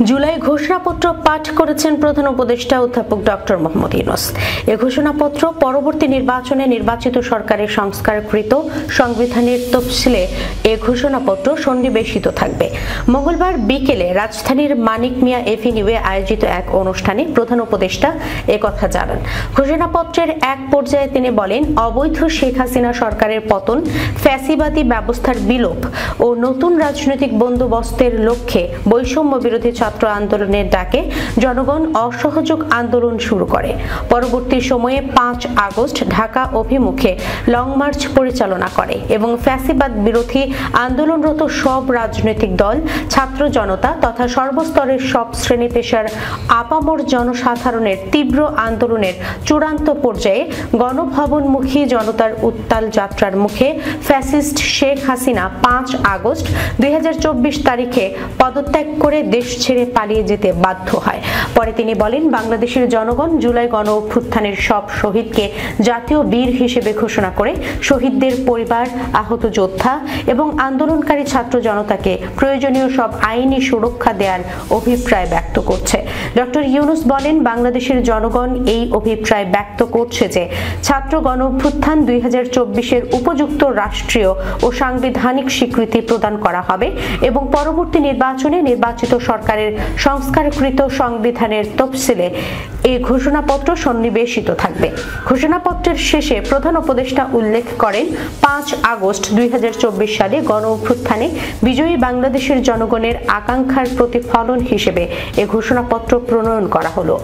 জুলাই ঘোষণাপত্র পাঠ করেছেন প্রধান উপদেষ্টা অধ্যাপক ডক্টর মোহাম্মদ ইউনূস। এই ঘোষণাপত্র পরবর্তী নির্বাচনে নির্বাচিত সরকারের সংস্কারকৃত সংবিধানের তফসিলে এই ঘোষণাপত্র সন্নিবেশিত থাকবে। মঙ্গলবার বিকেলে রাজধানীর মানিক মিয়া এভিনিউয়ে আয়োজিত এক অনুষ্ঠানে প্রধান উপদেষ্টা একথা জানান। ঘোষণাপত্রের এক পর্যায়ে তিনি বলেন, অবৈধ শেখ হাসিনা সরকারের পতন, ফ্যাসিবাদী ব্যবস্থার বিলোপ ও নতুন রাজনৈতিক বন্দোবস্তের লক্ষ্যে বৈষম্য বিরোধী ছাত্র আন্দোলনের ডাকে জনগণ অসহযোগ আন্দোলন শুরু করে। পরবর্তী সময়ে 5 আগস্ট ঢাকা অভিমুখে লং মার্চ পরিচালনা করে এবং ফ্যাসিবাদ বিরোধী আন্দোলনরত সব রাজনৈতিক দল, ছাত্র জনতা তথা সর্বস্তরের সব শ্রেণী পেশার আপামর জনসাধারণের তীব্র আন্দোলনের চূড়ান্ত পর্যায়ে গণভবনমুখী জনতার উত্তাল যাত্রার মুখে ফ্যাসিস্ট শেখ হাসিনা 5 আগস্ট 2024 তারিখে পদত্যাগ করে দেশ ছেড়ে পালিয়ে যেতে বাধ্য হয়। পরে তিনি বলেন, বাংলাদেশের জনগণ জুলাই গণ অভ্যুত্থানের সব শহীদকে জাতীয় বীর হিসেবে ঘোষণা করে শহীদদের পরিবার, আহত যোদ্ধা এবং আন্দোলনকারী ছাত্র জনতাকে প্রয়োজনীয় সব আইনি সুরক্ষা দেওয়ার অভিপ্রায় ব্যক্ত করছে। ডক্টর ইউনূস বলেন, বাংলাদেশের জনগণ এই অভিপ্রায় ব্যক্ত করছে যে ছাত্র গণ অভ্যুত্থান 2024-এর উপযুক্ত রাষ্ট্রীয় ও সাংবিধানিক স্বীকৃতি প্রদান করা হবে এবং পরবর্তী নির্বাচনে নির্বাচিত সরকারের সংস্কারকৃত সংবিধানের তফসিলে এই ঘোষণাপত্র সন্নিবেশিত থাকবে। ঘোষণাপত্রের শেষে প্রধান উপদেষ্টা উল্লেখ করেন, 5 আগস্ট 2024 সালে গণ অভ্যুত্থানে বিজয়ী বাংলাদেশের জনগণের আকাঙ্ক্ষার প্রতিফলন হিসেবে এই ঘোষণাপত্র প্রণয়ন করা হলো।